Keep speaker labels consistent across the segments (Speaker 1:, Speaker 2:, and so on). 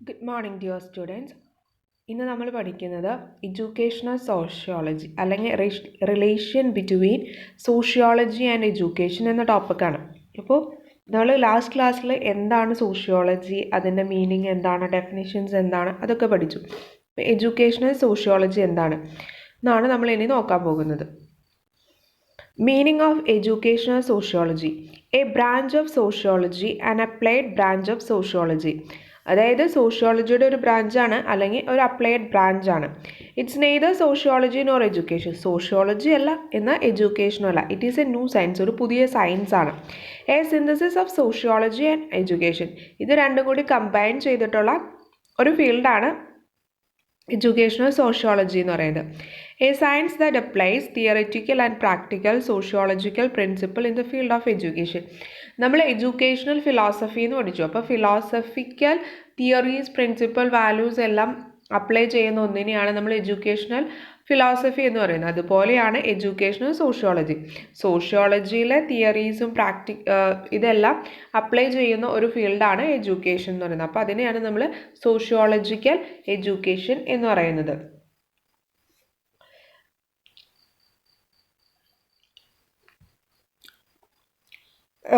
Speaker 1: Good morning, dear students. ഇന്ന് നമ്മൾ പഠിക്കുന്നത് എഡ്യൂക്കേഷണൽ സോഷ്യോളജി അല്ലെങ്കിൽ relation between sociology and education എന്ന ടോപ്പിക്കാണ്. അപ്പോൾ നമ്മൾ ലാസ്റ്റ് ക്ലാസ്സിൽ എന്താണ് സോഷ്യോളജി, അതിൻ്റെ മീനിങ് എന്താണ്, ഡെഫിനിഷൻസ് എന്താണ്, അതൊക്കെ പഠിച്ചു. അപ്പോൾ എഡ്യൂക്കേഷണൽ സോഷ്യോളജി എന്താണ് എന്നാണ് നമ്മൾ ഇനി നോക്കാൻ പോകുന്നത്. Meaning of educational sociology: a branch of sociology, an applied branch of sociology. അതായത് സോഷ്യോളജിയുടെ ഒരു ബ്രാഞ്ചാണ് അല്ലെങ്കിൽ ഒരു അപ്ലൈഡ് ബ്രാഞ്ചാണ്. It's neither sociology nor education. Sociology അല്ല എന്നാൽ എഡ്യൂക്കേഷനും അല്ല. It is a new science, ഒരു പുതിയ സയൻസ് ആണ്. A synthesis of sociology and education. ഇത് രണ്ടും കൂടി കമ്പൈൻ ചെയ്തിട്ടുള്ള ഒരു ഫീൽഡാണ് എഡ്യൂക്കേഷണൽ സോഷ്യോളജി എന്ന് പറയുന്നത്. A science that applies theoretical and practical sociological principle in the field of education. നമ്മൾ എഡ്യൂക്കേഷണൽ ഫിലോസഫി എന്ന് പഠിച്ചു. അപ്പോൾ ഫിലോസഫിക്കൽ തിയറീസ്, പ്രിൻസിപ്പൽ, വാല്യൂസ് എല്ലാം അപ്ലൈ ചെയ്യുന്ന ഒന്നിനെയാണ് നമ്മൾ എഡ്യൂക്കേഷണൽ ഫിലോസഫി എന്ന് പറയുന്നത്. അതുപോലെയാണ് എഡ്യൂക്കേഷണൽ സോഷ്യോളജി. സോഷ്യോളജിയിലെ തിയറീസും ഇതെല്ലാം അപ്ലൈ ചെയ്യുന്ന ഒരു ഫീൽഡാണ് എഡ്യൂക്കേഷൻ എന്ന് പറയുന്നത്. അപ്പോൾ അതിനെയാണ് നമ്മൾ സോഷ്യോളജിക്കൽ എഡ്യൂക്കേഷൻ എന്ന് പറയുന്നത്.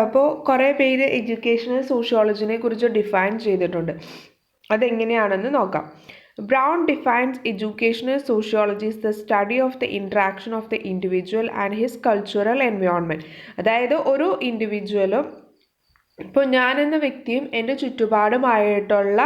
Speaker 1: അപ്പോൾ കുറേ പേര് എഡ്യൂക്കേഷണൽ സോഷ്യോളജിനെ കുറിച്ച് ഡിഫൈൻ ചെയ്തിട്ടുണ്ട്. അതെങ്ങനെയാണെന്ന് നോക്കാം. Brown defines educational sociology as the study of the interaction of the individual and his cultural environment. അതായത് ഒരു ഇൻഡിവിജ്വലും ഇപ്പോൾ ഞാനെന്ന വ്യക്തിയും എൻ്റെ ചുറ്റുപാടുമായിട്ടുള്ള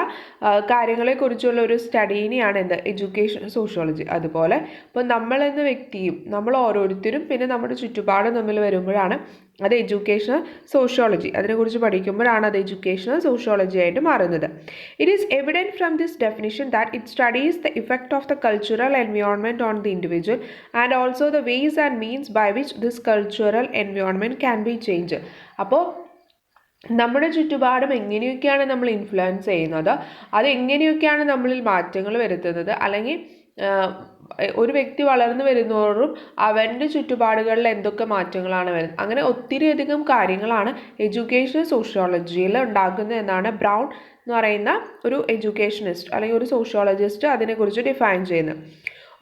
Speaker 1: കാര്യങ്ങളെക്കുറിച്ചുള്ള ഒരു സ്റ്റഡീനെയാണ് എന്ത് എഡ്യൂക്കേഷൻ സോഷ്യോളജി. അതുപോലെ ഇപ്പോൾ നമ്മളെന്ന വ്യക്തിയും നമ്മൾ ഓരോരുത്തരും പിന്നെ നമ്മുടെ ചുറ്റുപാടും തമ്മിൽ വരുമ്പോഴാണ് അത് എഡ്യൂക്കേഷണൽ സോഷ്യോളജി. അതിനെക്കുറിച്ച് പഠിക്കുമ്പോഴാണ് അത് എഡ്യൂക്കേഷണൽ സോഷ്യോളജി ആയിട്ട് മാറുന്നത്. It is evident from this definition that it studies the effect of the cultural environment on the individual and also the ways and means by which this cultural environment can be change. അപ്പോൾ നമ്മുടെ ചുറ്റുപാടും എങ്ങനെയൊക്കെയാണ് നമ്മൾ influence ചെയ്യുന്നത്, അത് എങ്ങനെയൊക്കെയാണ് നമ്മളിൽ മാറ്റങ്ങൾ വരുത്തുന്നത്, അല്ലെങ്കിൽ ഒരു വ്യക്തി വളർന്നു വരുന്നതോറും അവൻ്റെ ചുറ്റുപാടുകളിൽ എന്തൊക്കെ മാറ്റങ്ങളാണ് വരുന്നത്, അങ്ങനെ ഒത്തിരിയധികം കാര്യങ്ങളാണ് എഡ്യൂക്കേഷണൽ സോഷ്യോളജിയിൽ ഉണ്ടാക്കുന്നത് എന്നാണ് ബ്രൗൺ എന്ന് പറയുന്ന ഒരു എഡ്യൂക്കേഷനിസ്റ്റ് അല്ലെങ്കിൽ ഒരു സോഷ്യോളജിസ്റ്റ് അതിനെക്കുറിച്ച് ഡിഫൈൻ ചെയ്യുന്നത്.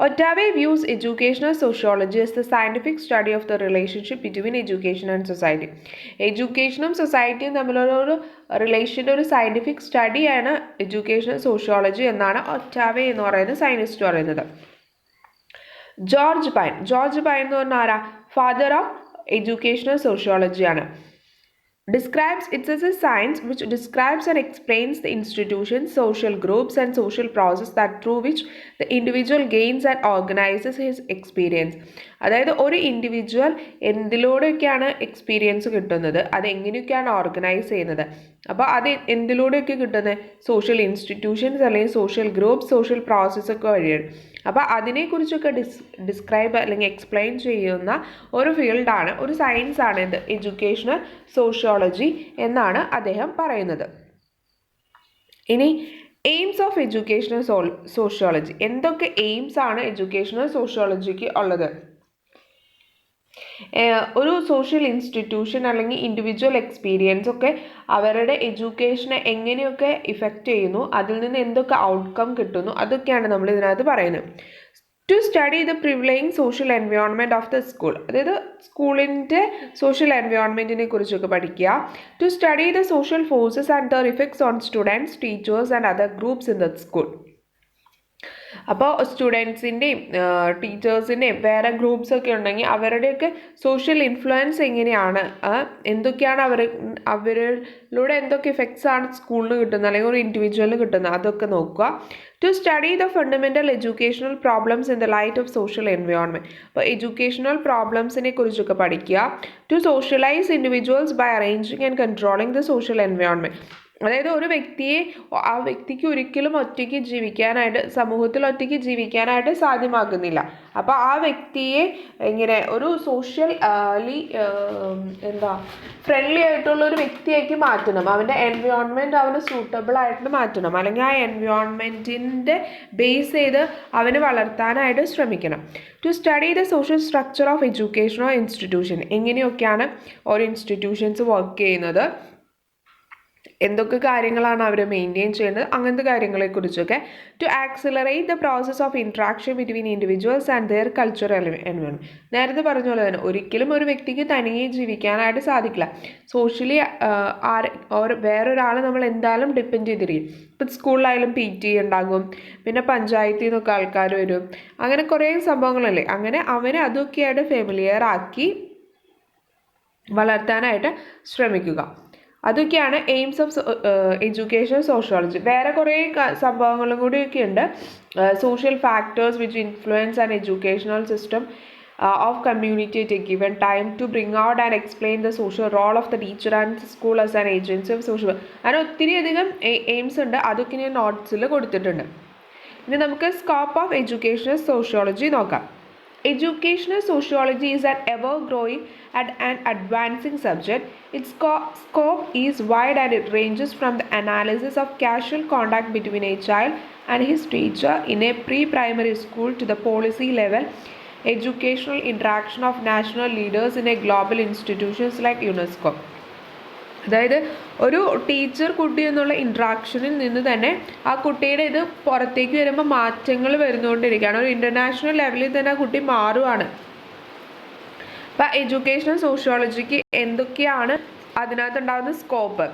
Speaker 1: Ottaway views educational sociology as the scientific study of the relationship between education and society. എഡ്യൂക്കേഷനും സൊസൈറ്റിയും തമ്മിലുള്ള ഒരു റിലേഷൻ്റെ ഒരു സയൻറ്റിഫിക് സ്റ്റഡിയാണ് എഡ്യൂക്കേഷണൽ സോഷ്യോളജി എന്നാണ് ഒറ്റാവേ എന്ന് പറയുന്ന സയൻറ്റിസ്റ്റ് പറയുന്നത്. ജോർജ് പൈൻ എന്ന് പറഞ്ഞാൽ ആരാ? ഫാദർ ഓഫ് എഡ്യൂക്കേഷണൽ സോഷ്യോളജിയാണ്. Describes it as a science which describes and explains the institutions, social groups and social process that through which the individual gains and organizes his experience. അതായത് ഒരു individual എന്തിലൂടെയൊക്കെയാണ് experience കിട്ടുന്നത്, അത് എങ്ങനെയൊക്കെയാണ് organise ചെയ്യുന്നത്, അപ്പോൾ അത് എന്തിലൂടെയൊക്കെ കിട്ടുന്നത് സോഷ്യൽ ഇൻസ്റ്റിറ്റ്യൂഷൻസ് അല്ലെങ്കിൽ സോഷ്യൽ ഗ്രൂപ്പ്സ്, സോഷ്യൽ പ്രോസസ്സൊക്കെ വഴിയാണ്. അപ്പോൾ അതിനെക്കുറിച്ചൊക്കെ ഡിസ്ക്രൈബ് അല്ലെങ്കിൽ എക്സ്പ്ലെയിൻ ചെയ്യുന്ന ഒരു ഫീൽഡാണ്, ഒരു സയൻസാണ് ഇത് എഡ്യൂക്കേഷണൽ സോഷ്യോളജി എന്നാണ് അദ്ദേഹം പറയുന്നത്. ഇനി എയിംസ് ഓഫ് എഡ്യൂക്കേഷണൽ സോഷ്യോളജി. എന്തൊക്കെ എയിംസ് ആണ് എഡ്യൂക്കേഷണൽ സോഷ്യോളജിക്ക് ഉള്ളത്? ഒരു സോഷ്യൽ ഇൻസ്റ്റിറ്റ്യൂഷൻ അല്ലെങ്കിൽ ഇൻഡിവിജ്വൽ എക്സ്പീരിയൻസ് ഒക്കെ അവരുടെ എഡ്യൂക്കേഷനെ എങ്ങനെയൊക്കെ ഇഫക്റ്റ് ചെയ്യുന്നു, അതിൽ നിന്ന് എന്തൊക്കെ ഔട്ട്കം കിട്ടുന്നു, അതൊക്കെയാണ് നമ്മൾ ഇതിനകത്ത് പറയുന്നത്. To study the prevailing social environment of the school. അതായത് സ്കൂളിൻ്റെ സോഷ്യൽ എൻവയോൺമെൻറ്റിനെ കുറിച്ചൊക്കെ പഠിക്കുക. To study the social forces and their effects on students, teachers and other groups in the school. അപ്പോൾ സ്റ്റുഡൻസിൻ്റെയും ടീച്ചേഴ്സിൻ്റെയും വേറെ ഗ്രൂപ്പ്സൊക്കെ ഉണ്ടെങ്കിൽ അവരുടെയൊക്കെ സോഷ്യൽ ഇൻഫ്ലുവൻസ് എങ്ങനെയാണ്, എന്തൊക്കെയാണ് അവരിലൂടെ എന്തൊക്കെ ഇഫക്ട്സ് ആണ് സ്കൂളിന് കിട്ടുന്നത് അല്ലെങ്കിൽ ഒരു ഇൻഡിവിജ്വലിന് കിട്ടുന്നത്, അതൊക്കെ നോക്കുക. To study the fundamental educational problems in the light of social environment. അപ്പോൾ എഡ്യൂക്കേഷണൽ പ്രോബ്ലംസിനെ കുറിച്ചൊക്കെ പഠിക്കുക. To socialize individuals by arranging and controlling the social environment. അതായത് ഒരു വ്യക്തിയെ ആ വ്യക്തിക്ക് ഒരിക്കലും ഒറ്റയ്ക്ക് ജീവിക്കാനായിട്ട്, സമൂഹത്തിൽ ഒറ്റയ്ക്ക് ജീവിക്കാനായിട്ട് സാധ്യമാകുന്നില്ല. അപ്പോൾ ആ വ്യക്തിയെ ഇങ്ങനെ ഒരു ഫ്രണ്ട്ലി ആയിട്ടുള്ള ഒരു വ്യക്തിയാക്കി മാറ്റണം. അവൻ്റെ എൻവയോൺമെൻറ്റ് അവന് സൂട്ടബിൾ ആയിട്ട് മാറ്റണം, അല്ലെങ്കിൽ ആ എൻവയോൺമെൻറ്റിൻ്റെ ബേസ് ചെയ്ത് അവന് വളർത്താനായിട്ട് ശ്രമിക്കണം. To study the social structure of educational institution. എങ്ങനെയൊക്കെയാണ് ഓരോ ഇൻസ്റ്റിറ്റ്യൂഷൻസ് വർക്ക് ചെയ്യുന്നത്, എന്തൊക്കെ കാര്യങ്ങളാണ് അവർ മെയിൻറ്റെയിൻ ചെയ്യുന്നത്, അങ്ങനത്തെ കാര്യങ്ങളെക്കുറിച്ചൊക്കെ. To accelerate the process of interaction between individuals and their cultural environment. നേരത്തെ പറഞ്ഞ പോലെ തന്നെ ഒരിക്കലും ഒരു വ്യക്തിക്ക് തനിയെ ജീവിക്കാനായിട്ട് സാധിക്കില്ല. സോഷ്യലി വേറൊരാൾ നമ്മൾ എന്തായാലും ഡിപ്പെൻഡ് ചെയ്തിരിക്കും. ഇപ്പം സ്കൂളിലായാലും PT ഉണ്ടാകും, പിന്നെ പഞ്ചായത്തിൽ നിന്നൊക്കെ ആൾക്കാർ വരും, അങ്ങനെ കുറേ സംഭവങ്ങളല്ലേ. അങ്ങനെ അവനെ അതൊക്കെയായിട്ട് ഫെമിലിയർ ആക്കി വളർത്താനായിട്ട് ശ്രമിക്കുക. അതൊക്കെയാണ് എയിംസ് ഓഫ് എഡ്യൂക്കേഷൻ സോഷ്യോളജി. വേറെ കുറേ സംഭവങ്ങളും കൂടിയൊക്കെ ഉണ്ട്. Social factors which influence an educational system of community at a given time to bring out and explain the social role of the teacher and school as an agency of social. അങ്ങനെ ഒത്തിരി അധികം AIIMS ഉണ്ട്. അതൊക്കെ ഞാൻ നോട്ട്സിൽ കൊടുത്തിട്ടുണ്ട്. ഇനി നമുക്ക് scope of educational sociology നോക്കാം. Educational sociology is an ever-growing and an advancing subject. Its scope is wide and it ranges from the analysis of casual contact between a child and his teacher in a pre-primary school to the policy level educational interaction of national leaders in a global institutions like UNESCO. അതായത് ഒരു teacher കുട്ടി എന്നുള്ള ഇൻട്രാക്ഷനിൽ നിന്ന് തന്നെ ആ കുട്ടിയുടെ ഇത് പുറത്തേക്ക് വരുമ്പോൾ മാറ്റങ്ങൾ വരുന്നുകൊണ്ടിരിക്കുകയാണ്. ഒരു ഇൻ്റർനാഷണൽ ലെവലിൽ തന്നെ ആ കുട്ടി മാറുകയാണ്. അപ്പം എഡ്യൂക്കേഷണൽ സോഷ്യോളജിക്ക് എന്തൊക്കെയാണ് അതിനകത്തുണ്ടാകുന്ന scope?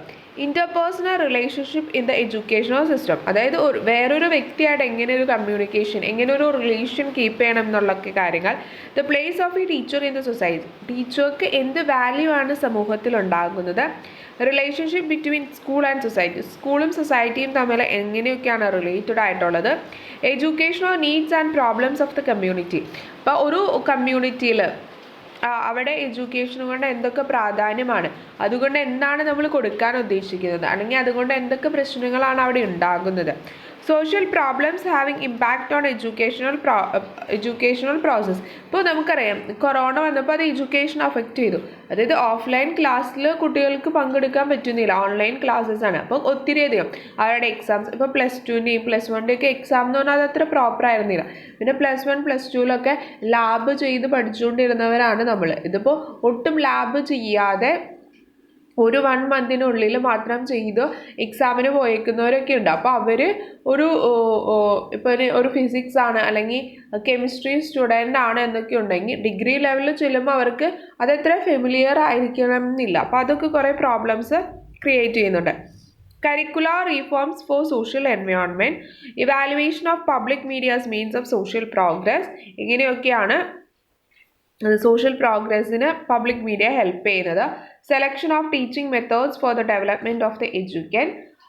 Speaker 1: Interpersonal relationship in the educational system. അതായത് വേറൊരു വ്യക്തിയായിട്ട് എങ്ങനെ ഒരു കമ്മ്യൂണിക്കേഷൻ, എങ്ങനെ ഒരു റിലേഷൻ കീപ്പ് ചെയ്യണം എന്നുള്ളൊക്കെ കാര്യങ്ങൾ. The place of A teacher in the society. ടീച്ചർക്ക് എന്ത് വാല്യൂ ആണ് സമൂഹത്തിൽ ഉണ്ടാകുന്നത്? Relationship between school and society. സ്കൂളും സൊസൈറ്റിയും തമ്മിൽ എങ്ങനെയൊക്കെയാണ് റിലേറ്റഡ് ആയിട്ടുള്ളത്? Educational needs and problems of the community. അപ്പോൾ ഒരു കമ്മ്യൂണിറ്റിയിൽ അവിടെ എഡ്യൂക്കേഷൻ കൊണ്ട് എന്തൊക്കെ പ്രാധാന്യമാണ്, അതുകൊണ്ട് എന്താണ് നമ്മൾ കൊടുക്കാൻ ഉദ്ദേശിക്കുന്നത്, അല്ലെങ്കിൽ അതുകൊണ്ട് എന്തൊക്കെ പ്രശ്നങ്ങളാണ് അവിടെ ഉണ്ടാകുന്നത്? Social problems having impact on educational process. ഇപ്പോൾ നമുക്കറിയാം കൊറോണ വന്നപ്പോൾ അത് എഡ്യൂക്കേഷൻ അഫക്റ്റ് ചെയ്തു. അതായത് ഓഫ്ലൈൻ ക്ലാസ്സിൽ കുട്ടികൾക്ക് പങ്കെടുക്കാൻ പറ്റുന്നില്ല, ഓൺലൈൻ ക്ലാസ്സസ് ആണ്. അപ്പോൾ ഒത്തിരിയധികം അവരുടെ എക്സാംസ്, ഇപ്പോൾ +2ൻ്റെയും +1ൻ്റെയൊക്കെ എക്സാം എന്ന് പറഞ്ഞാൽ അത് അത്ര പ്രോപ്പർ ആയിരുന്നില്ല. പിന്നെ +1 +2ലൊക്കെ ലാബ് ചെയ്ത് പഠിച്ചുകൊണ്ടിരുന്നവരാണ് നമ്മൾ. ഇതിപ്പോൾ ഒട്ടും ലാബ് ചെയ്യാതെ ഒരു 1 മന്തിനുള്ളിൽ മാത്രം ചെയ്ത് എക്സാമിന് പോയേക്കുന്നവരൊക്കെ ഉണ്ട്. അപ്പോൾ അവർ ഇപ്പോൾ ഒരു ഫിസിക്സ് ആണ് അല്ലെങ്കിൽ കെമിസ്ട്രി സ്റ്റുഡൻ്റ് ആണ് എന്നൊക്കെ ഉണ്ടെങ്കിൽ ഡിഗ്രി ലെവലിൽ ചെല്ലുമ്പോൾ അവർക്ക് അതെത്ര ഫെമിലിയർ ആയിരിക്കണം എന്നില്ല. അപ്പോൾ അതൊക്കെ കുറേ പ്രോബ്ലംസ് ക്രിയേറ്റ് ചെയ്യുന്നുണ്ട്. Curricular reforms for social environment, evaluation of public medias means of social progress. ഇങ്ങനെയൊക്കെയാണ് സോഷ്യൽ പ്രോഗ്രസ്സിന് പബ്ലിക് മീഡിയ ഹെൽപ്പ് ചെയ്യുന്നത്. Selection of teaching methods for the development of the education.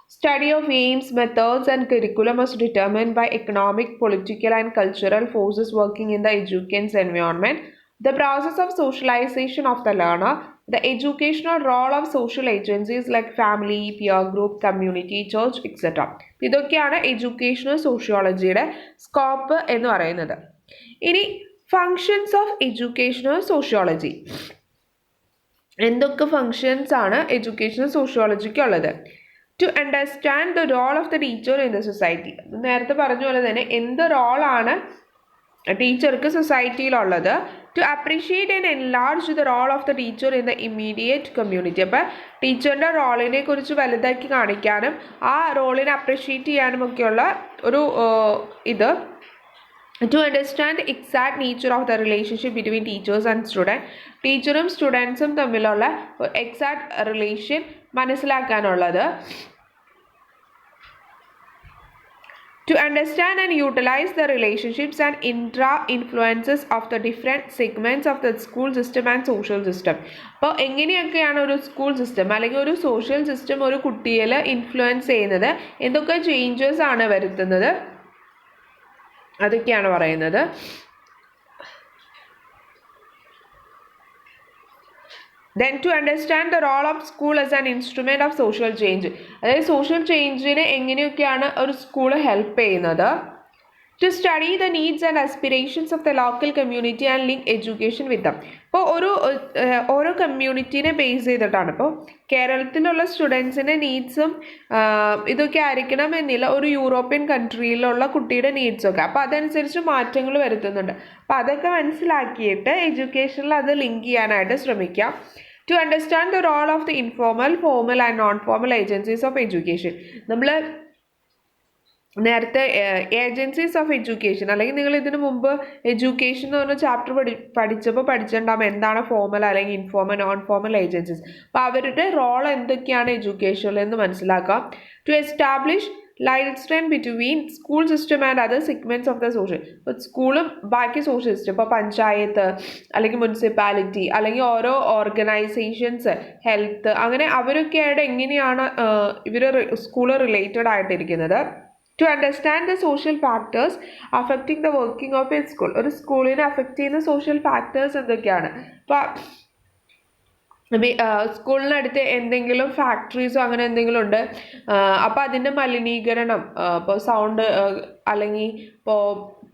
Speaker 1: Study of aims, methods and curriculum is determined by economic, political and cultural forces working in the educand's environment. The process of socialization of the learner. The educational role of social agencies like family, peer group, community, church, etc. ഇതൊക്കെയാണ് educational സോഷ്യോളജിയുടെ scope എന്ന് പറയുന്നത്. ഇനി functions of educational sociology. എന്തൊക്കെ functions ആണ് educational സോഷ്യോളജിക്ക് ഉള്ളത്? To understand the role of the teacher in the society. നേരത്തെ പറഞ്ഞ പോലെ തന്നെ എന്ത് റോളാണ് ടീച്ചർക്ക് സൊസൈറ്റിയിലുള്ളത്? To appreciate and enlarge the role of the teacher in the immediate community. അപ്പോൾ ടീച്ചറിൻ്റെ റോളിനെ കുറിച്ച് വലുതാക്കി കാണിക്കാനും ആ റോളിനെ അപ്രീഷിയേറ്റ് ചെയ്യാനും ഒക്കെയുള്ള ഒരു ഇത്. To understand the exact nature of the relationship between teachers and students. ടീച്ചറും സ്റ്റുഡൻസും തമ്മിലുള്ള എക്സാക്ട് റിലേഷൻ മനസ്സിലാക്കാനുള്ളത്. To understand and utilize the relationships and intra-influences of the different segments of the school system and social system. അപ്പോൾ എങ്ങനെയൊക്കെയാണ് ഒരു school system അല്ലെങ്കിൽ ഒരു social system ഒരു കുട്ടിയിൽ ഇൻഫ്ലുവൻസ് ചെയ്യുന്നത്, എന്തൊക്കെ ചേഞ്ചസ് ആണ് വരുത്തുന്നത്, അതൊക്കെയാണ് പറയുന്നത്. Then to understand the role of school as an instrument of social change. അതായത് സോഷ്യൽ ചേഞ്ചിന് എങ്ങനെയൊക്കെയാണ് ഒരു സ്കൂൾ ഹെൽപ്പ് ചെയ്യുന്നത്. To study the needs and aspirations of the local community and link education with them. ഇപ്പോൾ ഓരോ കമ്മ്യൂണിറ്റീനെ base ചെയ്തിട്ടാണ്. ഇപ്പോൾ കേരളത്തിലുള്ള സ്റ്റുഡൻസിൻ്റെ നീഡ്സും ഇതൊക്കെ ആയിരിക്കണം എന്നില്ല ഒരു യൂറോപ്യൻ കൺട്രിയിലുള്ള കുട്ടിയുടെ നീഡ്സൊക്കെ. അപ്പോൾ അതനുസരിച്ച് മാറ്റങ്ങൾ വരുത്തുന്നുണ്ട്. അപ്പോൾ അതൊക്കെ മനസ്സിലാക്കിയിട്ട് എഡ്യൂക്കേഷനിൽ അത് ലിങ്ക് ചെയ്യാനായിട്ട് ശ്രമിക്കാം. To understand the role of the informal, formal and non-formal agencies of education. നമ്മൾ നേരത്തെ ഏജൻസീസ് ഓഫ് എഡ്യൂക്കേഷൻ, അല്ലെങ്കിൽ നിങ്ങൾ ഇതിനു മുമ്പ് എഡ്യൂക്കേഷൻ എന്ന് പറഞ്ഞ ചാപ്റ്റർ പഠിച്ചപ്പോൾ പഠിച്ചിട്ടുണ്ടാകും എന്താണ് ഫോർമൽ അല്ലെങ്കിൽ ഇൻഫോർമൽ നോൺ ഫോർമൽ ഏജൻസീസ്. അപ്പോൾ അവരുടെ റോൾ എന്തൊക്കെയാണ് എഡ്യൂക്കേഷനിൽ എന്ന് മനസ്സിലാക്കാം. To establish line between school system and other segments of the social. ഇപ്പോൾ സ്കൂളും ബാക്കി സോഷ്യൽ സിസ്റ്റം, ഇപ്പോൾ പഞ്ചായത്ത് അല്ലെങ്കിൽ മുനിസിപ്പാലിറ്റി അല്ലെങ്കിൽ ഓരോ ഓർഗനൈസേഷൻസ്, ഹെൽത്ത്, അങ്ങനെ അവരൊക്കെയായിട്ട് എങ്ങനെയാണ് ഇവർ സ്കൂൾ റിലേറ്റഡ് ആയിട്ടിരിക്കുന്നത്. To understand the social factors affecting the working of a school. ഒരു സ്കൂളിനെ അഫക്റ്റ് ചെയ്യുന്ന സോഷ്യൽ ഫാക്ടേഴ്സ് എന്തൊക്കെയാണ്? ഇപ്പോൾ സ്കൂളിനടുത്ത് എന്തെങ്കിലും ഫാക്ടറീസോ അങ്ങനെ എന്തെങ്കിലും ഉണ്ട്, അപ്പോൾ അതിൻ്റെ മലിനീകരണം, ഇപ്പോൾ സൗണ്ട് അല്ലെങ്കിൽ ഇപ്പോൾ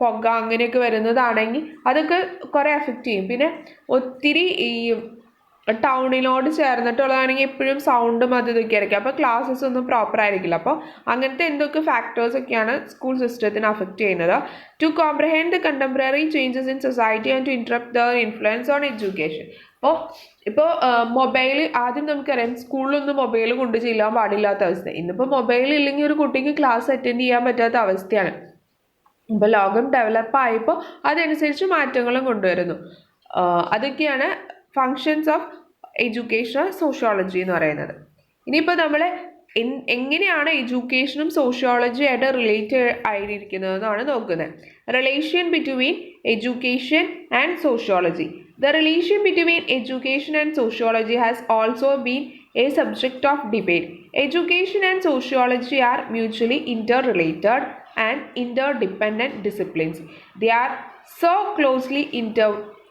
Speaker 1: പുക അങ്ങനെയൊക്കെ വരുന്നതാണെങ്കിൽ അതൊക്കെ കുറേ അഫക്റ്റ് ചെയ്യും. പിന്നെ ഒത്തിരി ഈ ടൗണിനോട് ചേർന്നിട്ടുള്ളതാണെങ്കിൽ എപ്പോഴും സൗണ്ടും അത് ഇതൊക്കെ ആയിരിക്കും, അപ്പോൾ ക്ലാസ്സസ് ഒന്നും പ്രോപ്പർ ആയിരിക്കില്ല. അപ്പോൾ അങ്ങനത്തെ എന്തൊക്കെ ഫാക്ടേഴ്സ് ഒക്കെയാണ് സ്കൂൾ സിസ്റ്റത്തിനെ അഫക്റ്റ് ചെയ്യുന്നത്. To comprehend the contemporary changes in society and to interpret the influence on education. ഇപ്പോൾ മൊബൈൽ ആദ്യം നമുക്കറിയാം, സ്കൂളിലൊന്നും മൊബൈൽ കൊണ്ട് ചെല്ലാൻ പാടില്ലാത്ത അവസ്ഥ. ഇന്നിപ്പോൾ മൊബൈൽ ഇല്ലെങ്കിൽ ഒരു കുട്ടിക്ക് ക്ലാസ് അറ്റൻഡ് ചെയ്യാൻ പറ്റാത്ത അവസ്ഥയാണ്. ഇപ്പോൾ ലോകം ഡെവലപ്പ് ആയപ്പോൾ അതനുസരിച്ച് മാറ്റങ്ങളും കൊണ്ടുവരുന്നു. അതൊക്കെയാണ് ഫങ്ഷൻസ് ഓഫ് എഡ്യൂക്കേഷണൽ സോഷ്യോളജി എന്ന് പറയുന്നത്. ഇനിയിപ്പോൾ നമ്മൾ എങ്ങനെയാണ് എഡ്യൂക്കേഷനും സോഷ്യോളജി ആയിട്ട് റിലേറ്റ് ആയിരിക്കുന്നതെന്നാണ് നോക്കുന്നത്. Relation between education and sociology. The relation between education and sociology has also been a subject of debate. Education and sociology are mutually interrelated and interdependent disciplines. They are so closely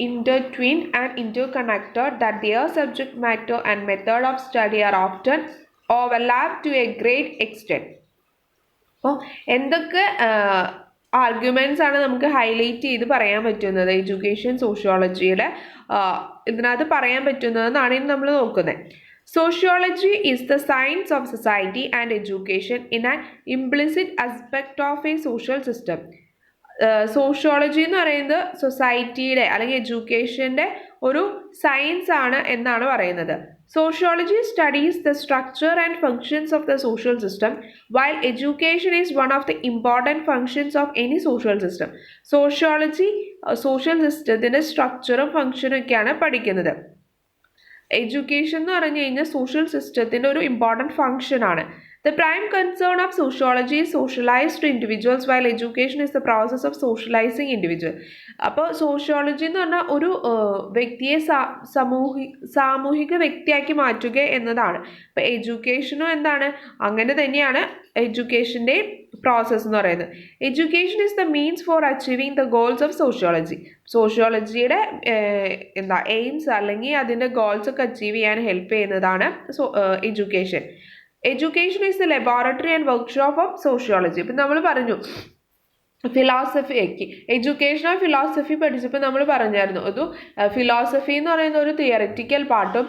Speaker 1: intertwined and interconnected that their subject matter and method of study are often overlap to a great extent. അപ്പോൾ എന്തൊക്കെ arguments ആണ് നമുക്ക് highlight ചെയ്ത് പറയാൻ പറ്റുന്നത് education സോഷ്യോളജിയുടെ ഇതിനകത്ത് പറയാൻ പറ്റുന്നതെന്നാണ് ഇനി നമ്മൾ നോക്കുന്നത്. Sociology is the science of society and education in an implicit aspect of A social system. Sociology എന്ന് പറയുന്നത് സൊസൈറ്റിയുടെ അല്ലെങ്കിൽ എഡ്യൂക്കേഷൻ്റെ ഒരു സയൻസ് ആണ് എന്നാണ് പറയുന്നത്. Sociology studies the structure and functions of the social system, while education is one of the important functions of any social system. Sociology social systemത്തിന്റെ സ്ട്രക്ചറും ഫങ്ഷനും ഒക്കെയാണ് പഠിക്കുന്നത്. എഡ്യൂക്കേഷൻ എന്ന് പറഞ്ഞു കഴിഞ്ഞാൽ സോഷ്യൽ സിസ്റ്റത്തിൻ്റെ ഒരു ഇമ്പോർട്ടൻറ്റ് ഫങ്ഷൻ ആണ്. The prime concern of sociology is socialized individuals, while education is the process of socializing individual. അപ്പോൾ sociology എന്ന് പറഞ്ഞാൽ ഒരു വ്യക്തിയെ സാമൂഹിക വ്യക്തിയാക്കി മാറ്റുക എന്നതാണ്. അപ്പോൾ എഡ്യൂക്കേഷനും എന്താണ്, അങ്ങനെ തന്നെയാണ് എഡ്യൂക്കേഷൻ്റെ പ്രോസസ്സ് എന്ന് പറയുന്നത്. Education is the means for achieving the goals of sociology. സോഷ്യോളജിയുടെ എയിംസ് അല്ലെങ്കിൽ അതിൻ്റെ ഗോൾസ് ഒക്കെ അച്ചീവ് ചെയ്യാൻ ഹെൽപ്പ് ചെയ്യുന്നതാണ് education. Education is the laboratory and workshop of sociology. ഇപ്പം നമ്മൾ പറഞ്ഞു ഫിലോസഫി ആക്കി എഡ്യൂക്കേഷണൽ ഫിലോസഫി പഠിച്ചപ്പോൾ നമ്മൾ പറഞ്ഞായിരുന്നു ഒരു ഫിലോസഫി എന്ന് പറയുന്ന ഒരു തിയററ്റിക്കൽ പാർട്ടും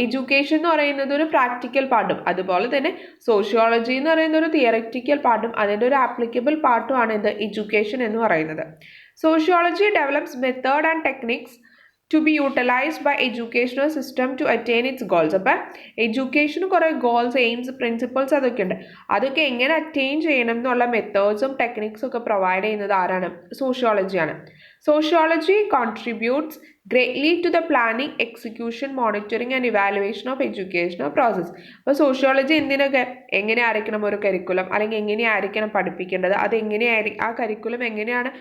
Speaker 1: എഡ്യൂക്കേഷൻ എന്ന് പറയുന്നത് ഒരു പ്രാക്ടിക്കൽ പാർട്ടും, അതുപോലെ തന്നെ സോഷ്യോളജി എന്ന് പറയുന്ന ഒരു തിയററ്റിക്കൽ പാർട്ടും അതിൻ്റെ ഒരു ആപ്ലിക്കബിൾ പാർട്ടുമാണ് ഇത് എഡ്യൂക്കേഷൻ എന്ന് പറയുന്നത്. Sociology develops method and techniques to be utilized by educational system to attain its goals. അപ്പം എഡ്യൂക്കേഷന് കുറേ ഗോൾസ്, എയിംസ്, പ്രിൻസിപ്പിൾസ് അതൊക്കെ ഉണ്ട്. അതൊക്കെ എങ്ങനെ അറ്റൈൻ ചെയ്യണം എന്നുള്ള മെത്തേഡ്സും ടെക്നിക്സും ഒക്കെ പ്രൊവൈഡ് ചെയ്യുന്നത് ആരാണ്? സോഷ്യോളജിയാണ്. Sociology contributes greatly to the planning, execution, monitoring and evaluation of educational process. അപ്പോൾ സോഷ്യോളജി എന്തിനൊക്കെ എങ്ങനെ ആയിരിക്കണം ഒരു കരിക്കുലം, അല്ലെങ്കിൽ എങ്ങനെയായിരിക്കണം പഠിപ്പിക്കേണ്ടത്, ആ കരിക്കുലം എങ്ങനെയാണ്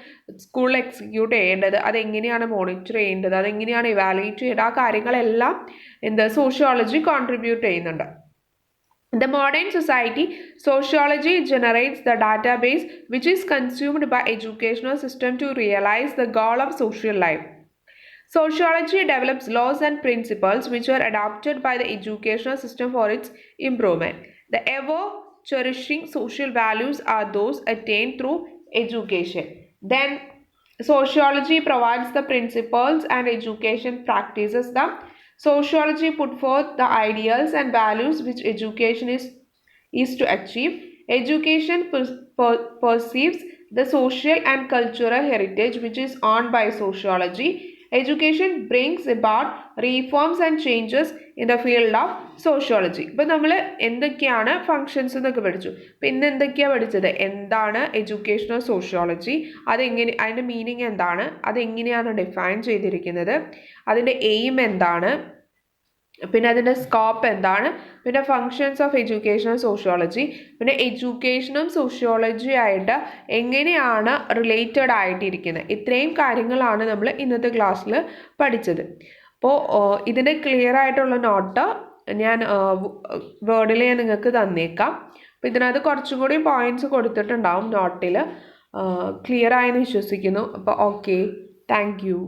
Speaker 1: സ്കൂളിൽ എക്സിക്യൂട്ട് ചെയ്യേണ്ടത്, അതെങ്ങനെയാണ് മോണിറ്റർ ചെയ്യേണ്ടത്, അതെങ്ങനെയാണ് ഇവാലുവേറ്റ് ചെയ്യേണ്ടത്, ആ കാര്യങ്ങളെല്ലാം സോഷ്യോളജി കോൺട്രിബ്യൂട്ട് ചെയ്യുന്നുണ്ട്. In the modern society, sociology generates the database which is consumed by educational system to realize the goal of social life. Sociology develops laws and principles which are adopted by the educational system for its improvement. The ever-cherishing social values are those attained through education. Then, sociology provides the principles and education practices them. Sociology put forth the ideals and values which education is to achieve. Education perceives the social and cultural heritage which is owned by sociology. Education brings about reforms and changes in the field of sociology. ഇപ്പം നമ്മൾ എന്തൊക്കെയാണ് functions എന്നൊക്കെ പഠിച്ചു. അപ്പം ഇന്ന് എന്തൊക്കെയാണ് പഠിച്ചത്? എന്താണ് എഡ്യൂക്കേഷണൽ സോഷ്യോളജി, അതെങ്ങനെ, അതിൻ്റെ മീനിങ് എന്താണ്, അതെങ്ങനെയാണ് ഡിഫൈൻ ചെയ്തിരിക്കുന്നത്, അതിൻ്റെ എയിം എന്താണ്, പിന്നെ അതിൻ്റെ സ്കോപ്പ് എന്താണ്, പിന്നെ ഫങ്ഷൻസ് ഓഫ് എഡ്യൂക്കേഷണൽ സോഷ്യോളജി, പിന്നെ എഡ്യൂക്കേഷനും സോഷ്യോളജി ആയിട്ട് എങ്ങനെയാണ് റിലേറ്റഡ് ആയിട്ടിരിക്കുന്നത്. ഇത്രയും കാര്യങ്ങളാണ് നമ്മൾ ഇന്നത്തെ ക്ലാസ്സിൽ പഠിച്ചത്. അപ്പോൾ ഇതിൻ്റെ ക്ലിയർ ആയിട്ടുള്ള നോട്ട് ഞാൻ വേർഡിൽ ഞാൻ നിങ്ങൾക്ക് തന്നേക്കാം. അപ്പോൾ ഇതിനകത്ത് കുറച്ചും കൂടി പോയിന്റ്സ് കൊടുത്തിട്ടുണ്ടാവും നോട്ടിൽ. ക്ലിയർ ആയെന്ന് വിശ്വസിക്കുന്നു. അപ്പോൾ ഓക്കെ, താങ്ക് യു.